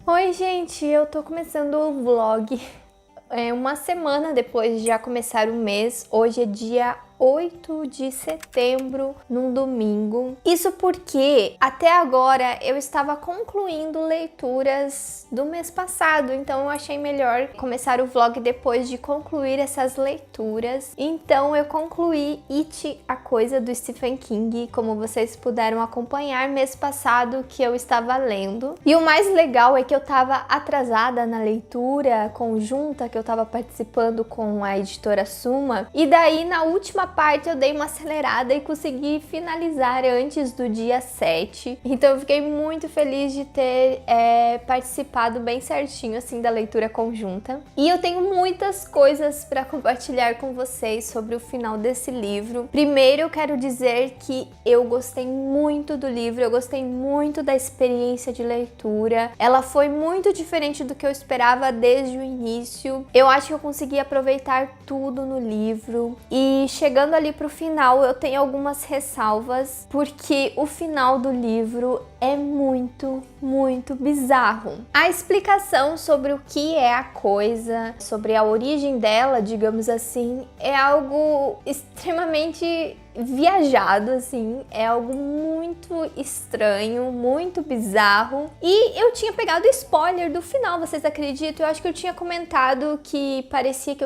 Oi, gente, eu tô começando o vlog uma semana depois de já começar o mês. Hoje é dia 8 de setembro, num domingo. Isso porque até agora eu estava concluindo leituras do mês passado, então eu achei melhor começar o vlog depois de concluir essas leituras. Então eu concluí It, a Coisa, do Stephen King, como vocês puderam acompanhar mês passado que eu estava lendo. E o mais legal é que eu estava atrasada na leitura conjunta que eu estava participando com a editora Suma, e daí na última parte eu dei uma acelerada e consegui finalizar antes do dia 7. Então eu fiquei muito feliz de ter participado bem certinho assim da leitura conjunta. E eu tenho muitas coisas para compartilhar com vocês sobre o final desse livro. Primeiro eu quero dizer que eu gostei muito do livro, eu gostei muito da experiência de leitura. Ela foi muito diferente do que eu esperava desde o início. Eu acho que eu consegui aproveitar tudo no livro, e chegando ali pro final eu tenho algumas ressalvas, porque o final do livro é muito bizarro. A explicação sobre o que é a coisa, sobre a origem dela, digamos assim, é algo extremamente viajado, assim, é algo muito estranho, muito bizarro. E eu tinha pegado spoiler do final, vocês acreditam? Eu acho que eu tinha comentado que parecia que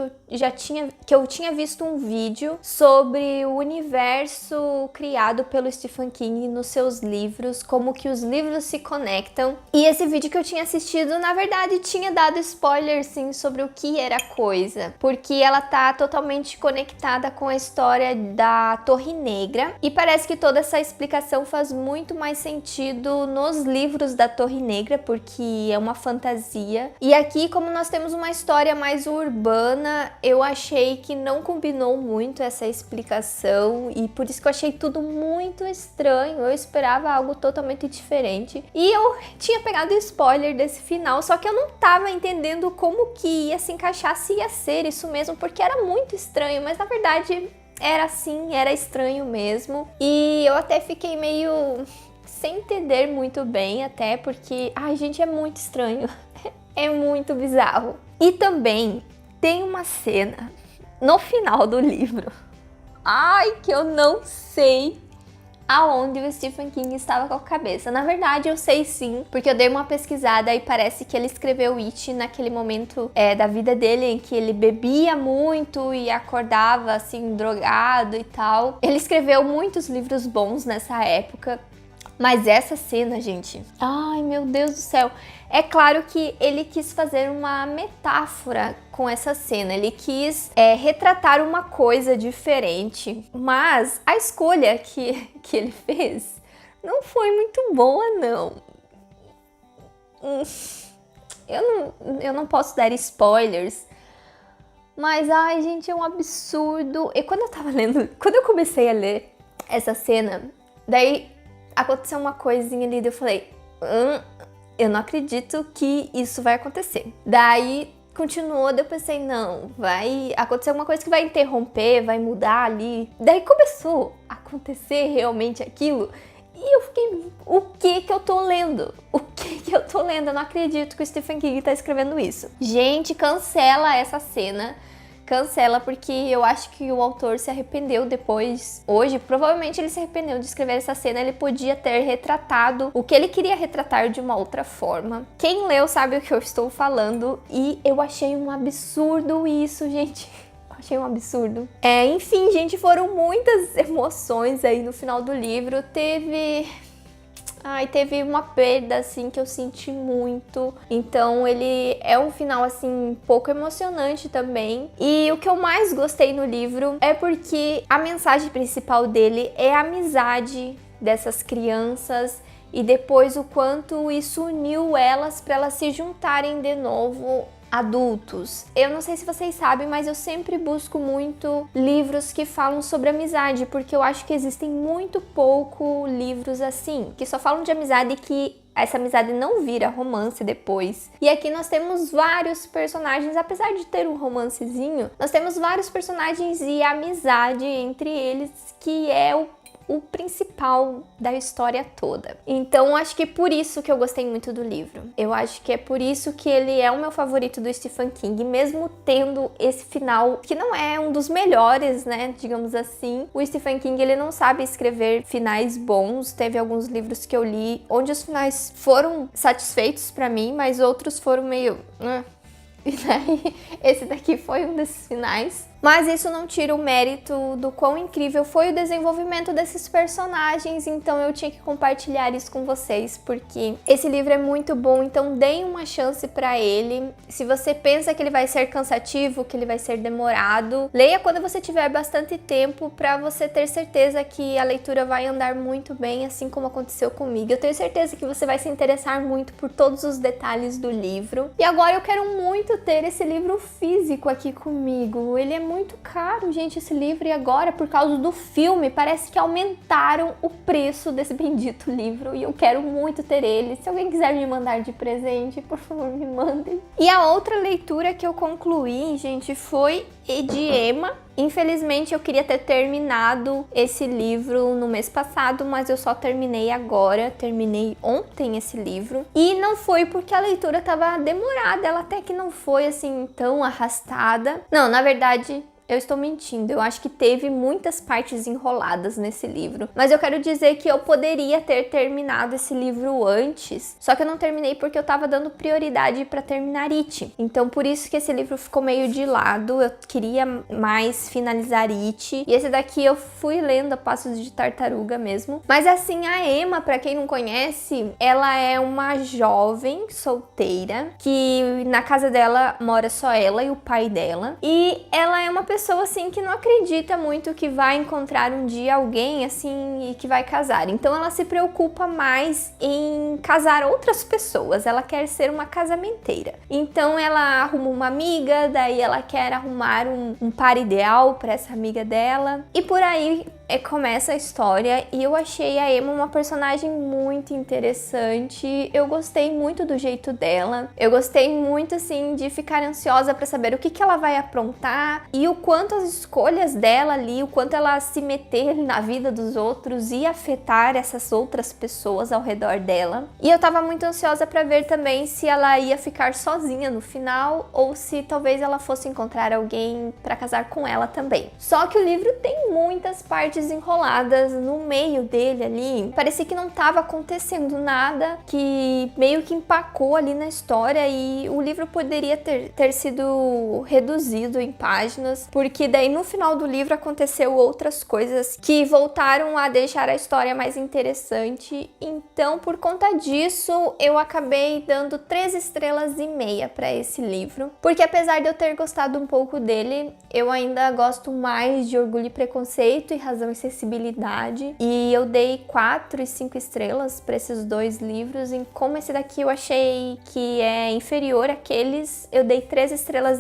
eu tinha visto um vídeo sobre o universo criado pelo Stephen King nos seus livros, como que os livros se conectam. E esse vídeo que eu tinha assistido, na verdade, tinha dado spoiler, sim, sobre o que era a coisa, porque ela tá totalmente conectada com a história da Torre Negra, e parece que toda essa explicação faz muito mais sentido nos livros da Torre Negra, porque é uma fantasia. E aqui, como nós temos uma história mais urbana, eu achei que não combinou muito essa explicação, e por isso que eu achei tudo muito estranho. Eu esperava algo totalmente diferente, e eu tinha pegado spoiler desse final, só que eu não tava entendendo como que ia se encaixar, se ia ser isso mesmo, porque era muito estranho, mas na verdade era assim, era estranho mesmo. E eu até fiquei meio sem entender muito bem, até porque, ai gente, é muito estranho, é muito bizarro. E também tem uma cena no final do livro, ai, que eu não sei aonde o Stephen King estava com a cabeça. Na verdade, eu sei sim, porque eu dei uma pesquisada e parece que ele escreveu It naquele momento da vida dele em que ele bebia muito e acordava assim, drogado e tal. Ele escreveu muitos livros bons nessa época. Mas essa cena, gente, ai meu Deus do céu, é claro que ele quis fazer uma metáfora com essa cena, ele quis retratar uma coisa diferente, mas a escolha que ele fez não foi muito boa, não. Eu não posso dar spoilers, mas ai gente, é um absurdo. E quando eu tava lendo, quando eu comecei a ler essa cena, daí aconteceu uma coisinha ali, eu falei, eu não acredito que isso vai acontecer. Daí continuou, daí eu pensei, não, vai acontecer alguma coisa que vai interromper, vai mudar ali. Daí começou a acontecer realmente aquilo, e eu fiquei, o que que eu tô lendo? O que que eu tô lendo? Eu não acredito que o Stephen King tá escrevendo isso. Gente, cancela essa cena. Cancela, porque eu acho que o autor se arrependeu depois. Hoje, provavelmente ele se arrependeu de escrever essa cena. Ele podia ter retratado o que ele queria retratar de uma outra forma. Quem leu sabe o que eu estou falando, e eu achei um absurdo isso, gente. Achei um absurdo. Enfim, gente, foram muitas emoções aí no final do livro. Teve uma perda, assim, que eu senti muito. Então ele é um final, assim, um pouco emocionante também. E o que eu mais gostei no livro é porque a mensagem principal dele é a amizade dessas crianças, e depois o quanto isso uniu elas para elas se juntarem de novo adultos. Eu não sei se vocês sabem, mas eu sempre busco muito livros que falam sobre amizade, porque eu acho que existem muito pouco livros assim, que só falam de amizade e que essa amizade não vira romance depois. E aqui nós temos vários personagens, apesar de ter um romancezinho, nós temos vários personagens e amizade entre eles, que é o o principal da história toda. Então acho que é por isso que eu gostei muito do livro. Eu acho que é por isso que ele é o meu favorito do Stephen King, mesmo tendo esse final que não é um dos melhores, né, digamos assim. O Stephen King, ele não sabe escrever finais bons. Teve alguns livros que eu li onde os finais foram satisfeitos pra mim, mas outros foram meio... E daí, esse daqui foi um desses finais. Mas isso não tira o mérito do quão incrível foi o desenvolvimento desses personagens, então eu tinha que compartilhar isso com vocês, porque esse livro é muito bom, então deem uma chance pra ele. Se você pensa que ele vai ser cansativo, que ele vai ser demorado, leia quando você tiver bastante tempo pra você ter certeza que a leitura vai andar muito bem, assim como aconteceu comigo. Eu tenho certeza que você vai se interessar muito por todos os detalhes do livro. E agora eu quero muito ter esse livro físico aqui comigo. Ele é muito caro, gente, esse livro, e agora, por causa do filme, parece que aumentaram o preço desse bendito livro, e eu quero muito ter ele. Se alguém quiser me mandar de presente, por favor, me mandem. E a outra leitura que eu concluí, gente, foi de Emma. Infelizmente, eu queria ter terminado esse livro no mês passado, mas eu só terminei agora, terminei ontem esse livro. E não foi porque a leitura estava demorada, ela até que não foi assim tão arrastada. Não, na verdade... eu estou mentindo, eu acho que teve muitas partes enroladas nesse livro. Mas eu quero dizer que eu poderia ter terminado esse livro antes, só que eu não terminei porque eu tava dando prioridade para terminar It. Então por isso que esse livro ficou meio de lado, eu queria mais finalizar It. E esse daqui eu fui lendo a passos de tartaruga mesmo. Mas assim, a Emma, para quem não conhece, ela é uma jovem solteira, que na casa dela mora só ela e o pai dela. E ela é uma pessoa assim que não acredita muito que vai encontrar um dia alguém assim e que vai casar. Então ela se preocupa mais em casar outras pessoas. Ela quer ser uma casamenteira. Então ela arruma uma amiga, daí ela quer arrumar um par ideal para essa amiga dela. E por aí começa a história, e eu achei a Emma uma personagem muito interessante. Eu gostei muito do jeito dela. Eu gostei muito, assim, de ficar ansiosa pra saber o que ela vai aprontar e o quanto as escolhas dela ali, o quanto ela se meter na vida dos outros e afetar essas outras pessoas ao redor dela. E eu tava muito ansiosa pra ver também se ela ia ficar sozinha no final ou se talvez ela fosse encontrar alguém pra casar com ela também. Só que o livro tem muitas partes enroladas no meio dele ali. Parecia que não estava acontecendo nada, que meio que empacou ali na história, e o livro poderia ter sido reduzido em páginas, porque daí no final do livro aconteceu outras coisas que voltaram a deixar a história mais interessante. Então, por conta disso, eu acabei dando 3,5 estrelas para esse livro, porque apesar de eu ter gostado um pouco dele, eu ainda gosto mais de Orgulho e Preconceito e Razão e Sensibilidade, e eu dei 4 e 5 estrelas para esses dois livros. E como esse daqui eu achei que é inferior àqueles, eu dei 3,5 estrelas.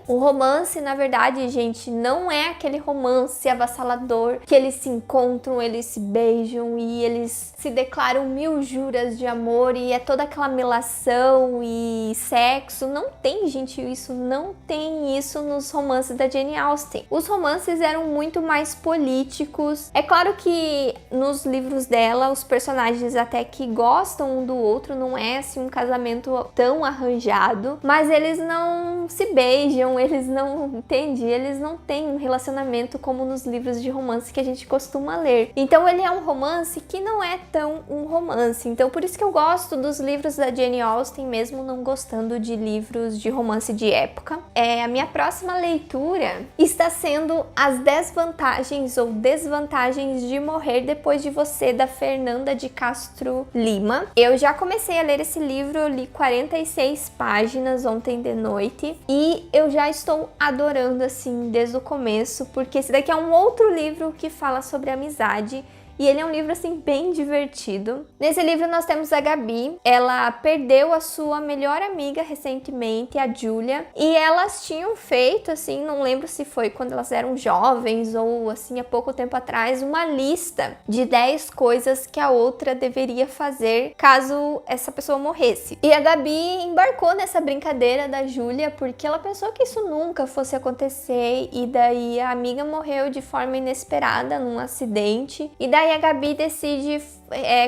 O romance, na verdade, gente, não é aquele romance avassalador que eles se encontram, eles se beijam e eles se declaram 1000 juras de amor e é toda aquela melação e sexo. Não tem, gente, isso, não tem isso nos romances da Jane Austen. Os romances eram muito mais políticos. É claro que nos livros dela, os personagens até que gostam um do outro, não é assim um casamento tão arranjado, mas eles não se beijam, eles não, entende? Eles não têm um relacionamento como nos livros de romance que a gente costuma ler. Então ele é um romance que não é tão um romance. Então por isso que eu gosto dos livros da Jane Austen, mesmo não gostando de livros de romance de época. A minha próxima leitura está sendo As 10 Vantagens ou Desvantagens de Morrer Depois de Você, da Fernanda de Castro Lima. Eu já comecei a ler esse livro, eu li 46 páginas ontem de noite e eu já estou adorando assim desde o começo, porque esse daqui é um outro livro que fala sobre amizade. E ele é um livro, assim, bem divertido. Nesse livro nós temos a Gabi. Ela perdeu a sua melhor amiga recentemente, a Julia. E elas tinham feito, assim, não lembro se foi quando elas eram jovens ou, assim, há pouco tempo atrás, uma lista de 10 coisas que a outra deveria fazer caso essa pessoa morresse. E a Gabi embarcou nessa brincadeira da Julia porque ela pensou que isso nunca fosse acontecer. E daí a amiga morreu de forma inesperada num acidente. E daí daí a Gabi decide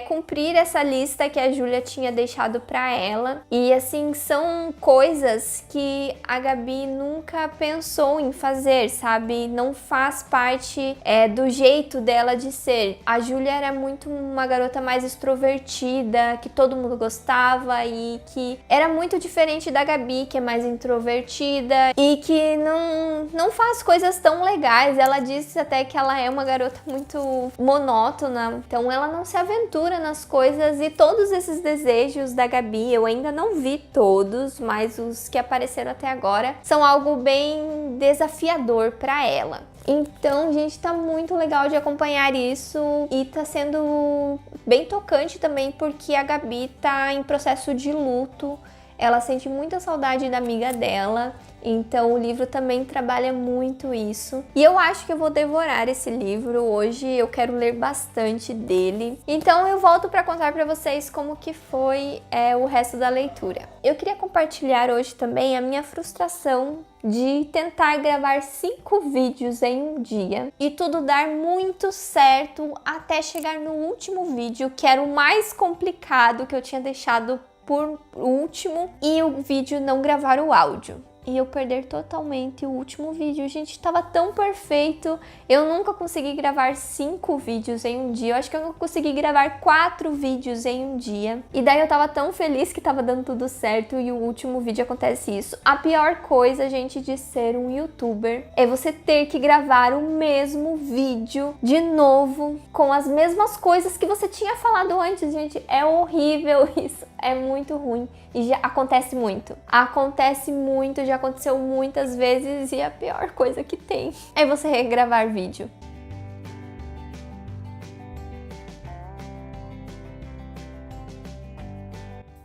cumprir essa lista que a Júlia tinha deixado pra ela. E assim, são coisas que a Gabi nunca pensou em fazer, sabe? Não faz parte do jeito dela de ser. A Júlia era muito uma garota mais extrovertida, que todo mundo gostava e que era muito diferente da Gabi, que é mais introvertida e que não faz coisas tão legais. Ela disse até que ela é uma garota muito monótona, então ela não se aventura nas coisas. E todos esses desejos da Gabi, eu ainda não vi todos, mas os que apareceram até agora são algo bem desafiador para ela. Então, gente, tá muito legal de acompanhar isso e tá sendo bem tocante também porque a Gabi tá em processo de luto. Ela sente muita saudade da amiga dela, então o livro também trabalha muito isso. E eu acho que eu vou devorar esse livro hoje, eu quero ler bastante dele. Então eu volto para contar para vocês como que foi o resto da leitura. Eu queria compartilhar hoje também a minha frustração de tentar gravar 5 vídeos em um dia e tudo dar muito certo até chegar no último vídeo, que era o mais complicado, que eu tinha deixado por último, e o vídeo não gravar o áudio. E eu perder totalmente o último vídeo. Gente, tava tão perfeito. Eu nunca consegui gravar 5 vídeos em um dia. Eu acho que eu nunca consegui gravar 4 vídeos em um dia. E daí eu tava tão feliz que tava dando tudo certo e o último vídeo acontece isso. A pior coisa, gente, de ser um youtuber é você ter que gravar o mesmo vídeo de novo com as mesmas coisas que você tinha falado antes, gente. É horrível isso. É muito ruim. E já acontece muito. Acontece muito, já aconteceu muitas vezes e a pior coisa que tem é você regravar vídeo.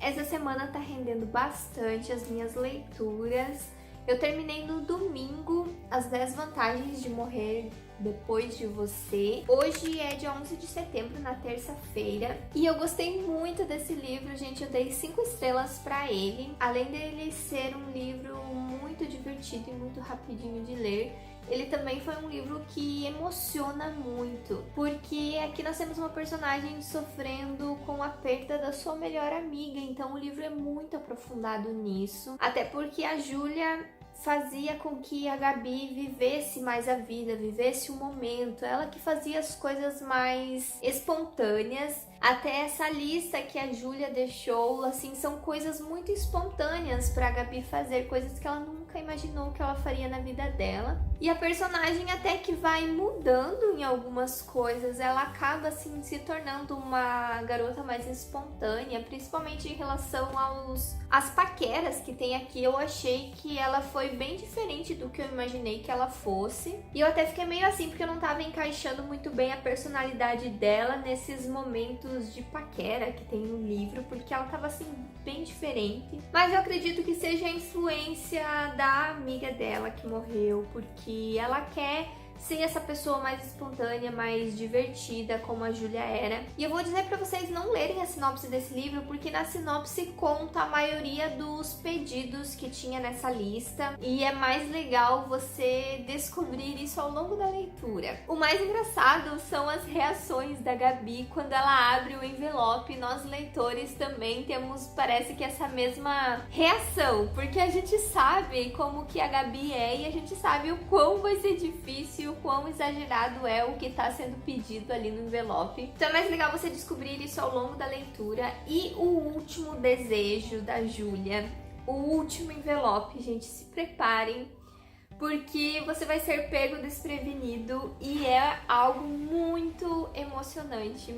Essa semana tá rendendo bastante as minhas leituras. Eu terminei no domingo As 10 Vantagens de Morrer Depois de Você. Hoje é dia 11 de setembro, na terça-feira. E eu gostei muito desse livro, gente. Eu dei 5 estrelas pra ele. Além dele ser um livro muito divertido e muito rapidinho de ler, ele também foi um livro que emociona muito, porque aqui nós temos uma personagem sofrendo com a perda da sua melhor amiga, então o livro é muito aprofundado nisso, até porque a Júlia fazia com que a Gabi vivesse mais a vida, vivesse o momento, ela que fazia as coisas mais espontâneas. Até essa lista que a Júlia deixou, assim, são coisas muito espontâneas para a Gabi fazer, coisas que ela nunca imaginou que ela faria na vida dela. E a personagem até que vai mudando em algumas coisas, ela acaba assim se tornando uma garota mais espontânea, principalmente em relação às paqueras que tem aqui. Eu achei que ela foi bem diferente do que eu imaginei que ela fosse. E eu até fiquei meio assim, porque eu não tava encaixando muito bem a personalidade dela nesses momentos de paquera que tem no livro, porque ela tava assim bem diferente. Mas eu acredito que seja a influência da amiga dela que morreu, porque ela quer ser essa pessoa mais espontânea, mais divertida, como a Júlia era. E eu vou dizer pra vocês não lerem a sinopse desse livro, porque na sinopse conta a maioria dos pedidos que tinha nessa lista, e é mais legal você descobrir isso ao longo da leitura. O mais engraçado são as reações da Gabi quando ela abre o envelope. Nós leitores também temos, parece que essa mesma reação, porque a gente sabe como que a Gabi é e a gente sabe o quão vai ser difícil, o quão exagerado é o que está sendo pedido ali no envelope. Então é mais legal você descobrir isso ao longo da leitura. E o último desejo da Júlia, o último envelope, gente, se preparem, porque você vai ser pego desprevenido e é algo muito emocionante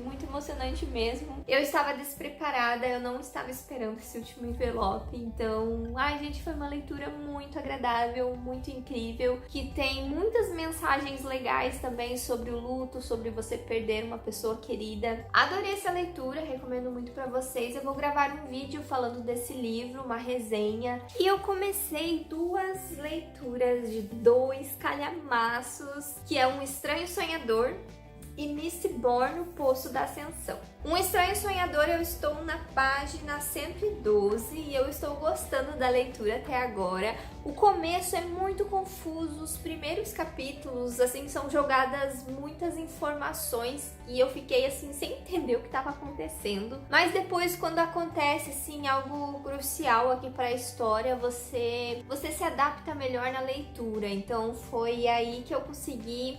mesmo. Eu estava despreparada, eu não estava esperando esse último envelope, então, ai gente, foi uma leitura muito agradável, muito incrível, que tem muitas mensagens legais também sobre o luto, sobre você perder uma pessoa querida. Adorei essa leitura, recomendo muito pra vocês. Eu vou gravar um vídeo falando desse livro, uma resenha, e eu comecei 2 leituras de 2 calhamaços, que é Um Estranho Sonhador e Mistborn, o Poço da Ascensão. Um Estranho Sonhador, eu estou na página 112 e eu estou gostando da leitura até agora. O começo é muito confuso, os primeiros capítulos, assim, são jogadas muitas informações e eu fiquei, assim, sem entender o que estava acontecendo. Mas depois, quando acontece, assim, algo crucial aqui para a história, você se adapta melhor na leitura. Então foi aí que eu consegui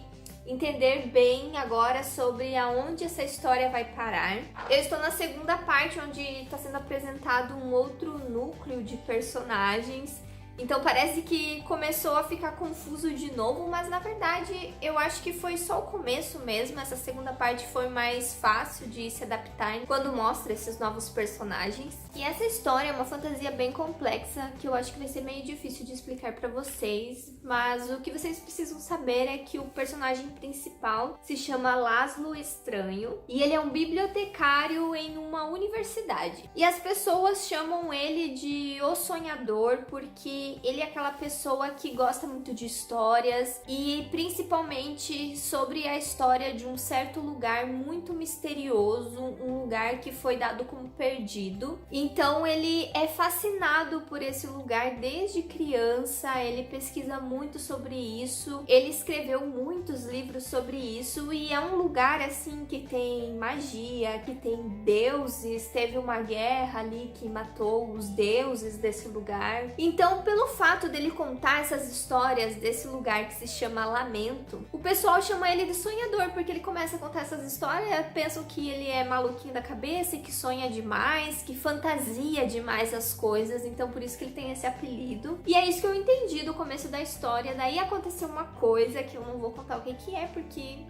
entender bem agora sobre aonde essa história vai parar. Eu estou na segunda parte, onde está sendo apresentado um outro núcleo de personagens. Então parece que começou a ficar confuso de novo, mas na verdade eu acho que foi só o começo mesmo. Essa segunda parte foi mais fácil de se adaptar quando mostra esses novos personagens. E essa história é uma fantasia bem complexa, que eu acho que vai ser meio difícil de explicar pra vocês, mas o que vocês precisam saber é que o personagem principal se chama Laszlo Estranho e ele é um bibliotecário em uma universidade. E as pessoas chamam ele de O Sonhador porque ele é aquela pessoa que gosta muito de histórias e principalmente sobre a história de um certo lugar muito misterioso, um lugar que foi dado como perdido. Então ele é fascinado por esse lugar desde criança, ele pesquisa muito sobre isso, ele escreveu muitos livros sobre isso e é um lugar assim que tem magia, que tem deuses, teve uma guerra ali que matou os deuses desse lugar. Então, pelo fato dele contar essas histórias desse lugar que se chama Lamento, o pessoal chama ele de sonhador, porque ele começa a contar essas histórias, pensam que ele é maluquinho da cabeça, que sonha demais, que fantasia demais as coisas, então por isso que ele tem esse apelido. E é isso que eu entendi do começo da história. Daí aconteceu uma coisa que eu não vou contar o que é, porque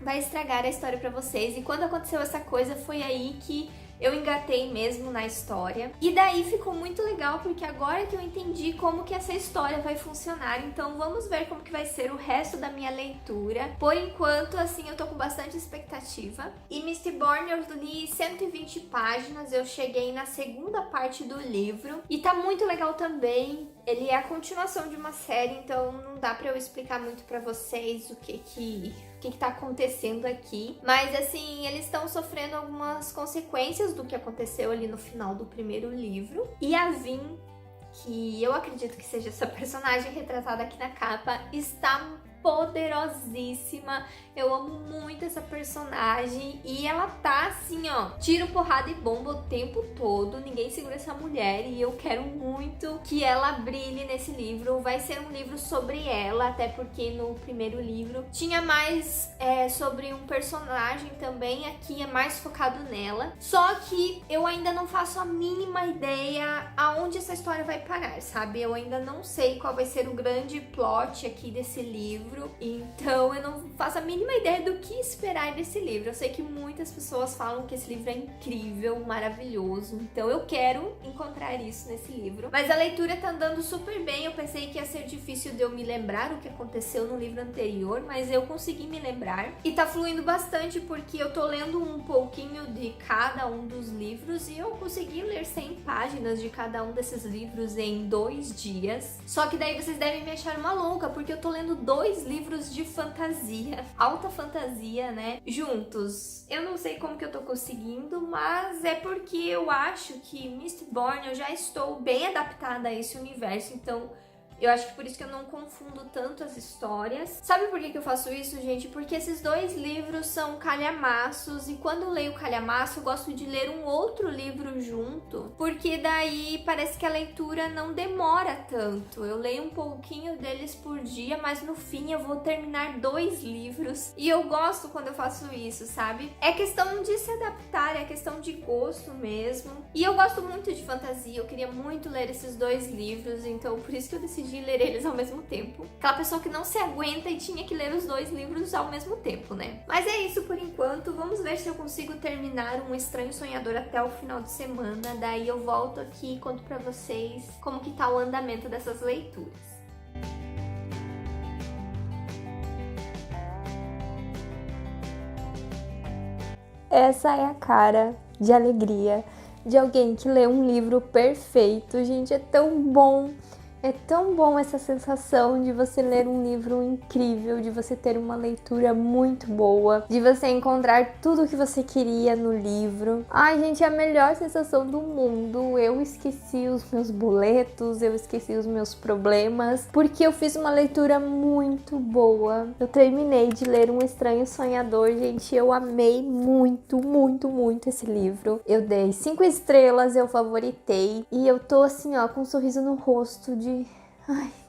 vai estragar a história pra vocês. E quando aconteceu essa coisa, foi aí que eu engatei mesmo na história. E daí ficou muito legal, porque agora que eu entendi como que essa história vai funcionar, então vamos ver como que vai ser o resto da minha leitura. Por enquanto, assim, eu tô com bastante expectativa. E Mistborn eu li 120 páginas, eu cheguei na segunda parte do livro. E tá muito legal também. Ele é a continuação de uma série, então não dá pra eu explicar muito pra vocês o que tá acontecendo aqui. Mas, assim, eles estão sofrendo algumas consequências do que aconteceu ali no final do primeiro livro. E a Vin, que eu acredito que seja essa personagem retratada aqui na capa, está poderosíssima. Eu amo muito essa personagem e ela tá assim, ó, tiro, porrada e bomba o tempo todo. Ninguém segura essa mulher e eu quero muito que ela brilhe nesse livro. Vai ser um livro sobre ela, até porque no primeiro livro tinha mais sobre um personagem também. Aqui é mais focado nela. Só que eu ainda não faço a mínima ideia aonde essa história vai parar, sabe? Eu ainda não sei qual vai ser o grande plot aqui desse livro. Então eu não faço a mínima ideia do que esperar desse livro. Eu sei que muitas pessoas falam que esse livro é incrível, maravilhoso, então eu quero encontrar isso nesse livro. Mas a leitura tá andando super bem. Eu pensei que ia ser difícil de eu me lembrar o que aconteceu no livro anterior, mas eu consegui me lembrar. E tá fluindo bastante porque eu tô lendo um pouquinho de cada um dos livros e eu consegui ler 100 páginas de cada um desses livros em 2 dias. Só que daí vocês devem me achar uma louca, porque eu tô lendo 2 livros de fantasia, alta fantasia, né, juntos. Eu não sei como que eu tô conseguindo, mas é porque eu acho que Mistborn eu já estou bem adaptada a esse universo, então eu acho que por isso que eu não confundo tanto as histórias. Sabe por que eu faço isso, gente? Porque esses 2 livros são calhamaços e quando eu leio calhamaço eu gosto de ler um outro livro junto, porque daí parece que a leitura não demora tanto. Eu leio um pouquinho deles por dia, mas no fim eu vou terminar 2 livros e eu gosto quando eu faço isso, sabe? É questão de se adaptar, é questão de gosto mesmo. E eu gosto muito de fantasia, eu queria muito ler esses 2 livros, então por isso que eu decidi ler eles ao mesmo tempo. Aquela pessoa que não se aguenta e tinha que ler os 2 livros ao mesmo tempo, né? Mas é isso por enquanto. Vamos ver se eu consigo terminar Um Estranho Sonhador até o final de semana. Daí eu volto aqui e conto pra vocês como que tá o andamento dessas leituras. Essa é a cara de alegria de alguém que lê um livro perfeito. Gente, é tão bom. É tão bom essa sensação de você ler um livro incrível, de você ter uma leitura muito boa, de você encontrar tudo o que você queria no livro. Ai, gente, é a melhor sensação do mundo. Eu esqueci os meus boletos, eu esqueci os meus problemas, porque eu fiz uma leitura muito boa. Eu terminei de ler Um Estranho Sonhador, gente, eu amei muito, muito, muito esse livro. Eu dei 5 estrelas, eu favoritei, e eu tô assim, ó, com um sorriso no rosto de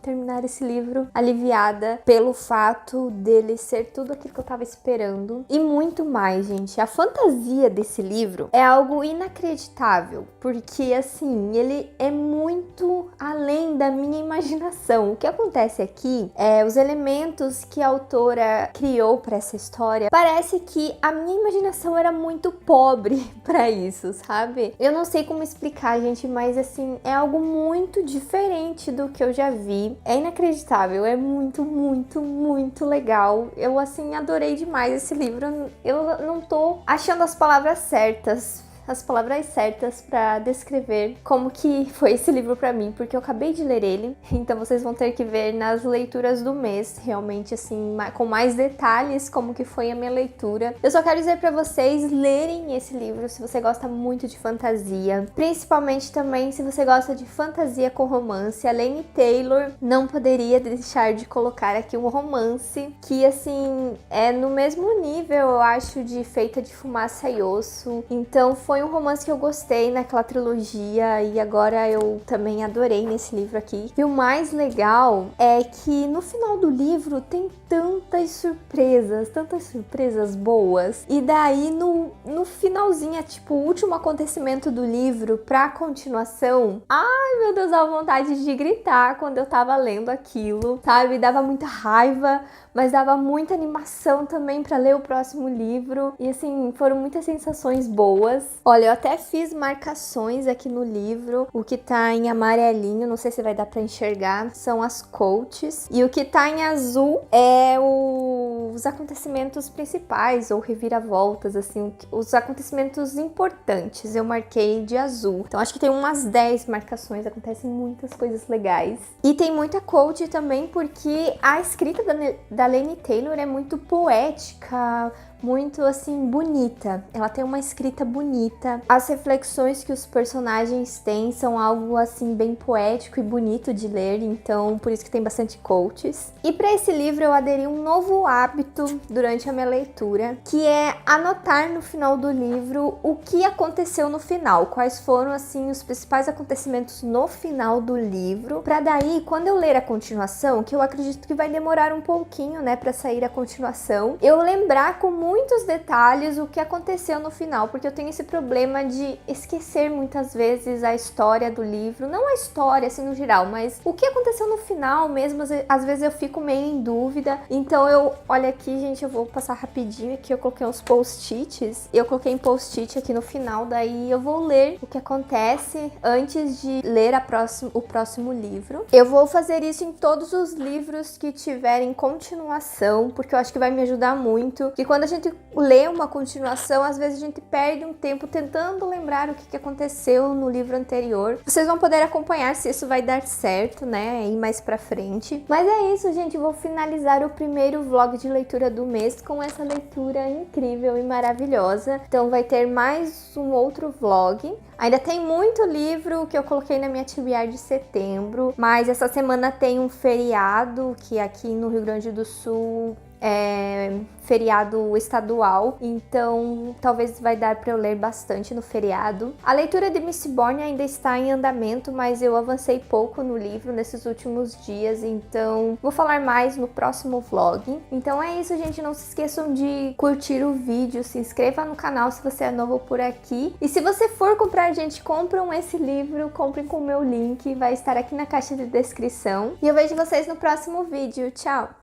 terminar esse livro aliviada pelo fato dele ser tudo aquilo que eu tava esperando e muito mais, gente. A fantasia desse livro é algo inacreditável, porque assim, ele é muito além da minha imaginação. O que acontece aqui é os elementos que a autora criou para essa história. Parece que a minha imaginação era muito pobre para isso, sabe? Eu não sei como explicar, gente, mas assim, é algo muito diferente do que eu já vi. É inacreditável, é muito, muito, muito legal. Eu, assim, adorei demais esse livro. Eu não tô achando as palavras certas para descrever como que foi esse livro para mim, porque eu acabei de ler ele, então vocês vão ter que ver nas leituras do mês, realmente assim, com mais detalhes como que foi a minha leitura. Eu só quero dizer para vocês lerem esse livro se você gosta muito de fantasia, principalmente também se você gosta de fantasia com romance. A Laini Taylor não poderia deixar de colocar aqui um romance que assim é no mesmo nível, eu acho, de Feita de Fumaça e Osso. Então foi um romance que eu gostei naquela trilogia e agora eu também adorei nesse livro aqui. E o mais legal é que no final do livro tem tantas surpresas boas. E daí no finalzinho, tipo, o último acontecimento do livro pra continuação, ai meu Deus, dava vontade de gritar quando eu tava lendo aquilo, sabe? Dava muita raiva, mas dava muita animação também pra ler o próximo livro. E assim, foram muitas sensações boas. Olha, eu até fiz marcações aqui no livro. O que tá em amarelinho, não sei se vai dar pra enxergar, são as quotes. E o que tá em azul é os acontecimentos principais ou reviravoltas, assim, os acontecimentos importantes. Eu marquei de azul. Então acho que tem umas 10 marcações, acontecem muitas coisas legais. E tem muita quote também porque a escrita da Laini Taylor é muito poética, muito assim bonita. Ela tem uma escrita bonita. As reflexões que os personagens têm são algo assim bem poético e bonito de ler, então por isso que tem bastante quotes. E para esse livro eu aderi um novo hábito durante a minha leitura, que é anotar no final do livro o que aconteceu no final, quais foram assim os principais acontecimentos no final do livro, para daí quando eu ler a continuação, que eu acredito que vai demorar um pouquinho, né, para sair a continuação, eu lembrar com muitos detalhes o que aconteceu no final, porque eu tenho esse problema de esquecer muitas vezes a história do livro, não a história assim no geral, mas o que aconteceu no final mesmo, às vezes eu fico meio em dúvida. Então olha aqui, gente, eu vou passar rapidinho aqui, eu coloquei uns post-its, eu coloquei em post-it aqui no final, daí eu vou ler o que acontece antes de ler o próximo livro. Eu vou fazer isso em todos os livros que tiverem continuação, porque eu acho que vai me ajudar muito, que quando a gente lê uma continuação, às vezes a gente perde um tempo tentando lembrar o que aconteceu no livro anterior. Vocês vão poder acompanhar se isso vai dar certo, né, ir mais pra frente. Mas é isso, gente, eu vou finalizar o primeiro vlog de leitura do mês com essa leitura incrível e maravilhosa. Então vai ter mais um outro vlog. Ainda tem muito livro que eu coloquei na minha TBR de setembro, mas essa semana tem um feriado que aqui no Rio Grande do Sul é feriado estadual, então talvez vai dar para eu ler bastante no feriado. A leitura de Mistborn ainda está em andamento, mas eu avancei pouco no livro nesses últimos dias, então vou falar mais no próximo vlog. Então é isso, gente, não se esqueçam de curtir o vídeo, se inscreva no canal se você é novo por aqui, e se você for comprar, gente, compram esse livro, comprem com o meu link, vai estar aqui na caixa de descrição, e eu vejo vocês no próximo vídeo. Tchau!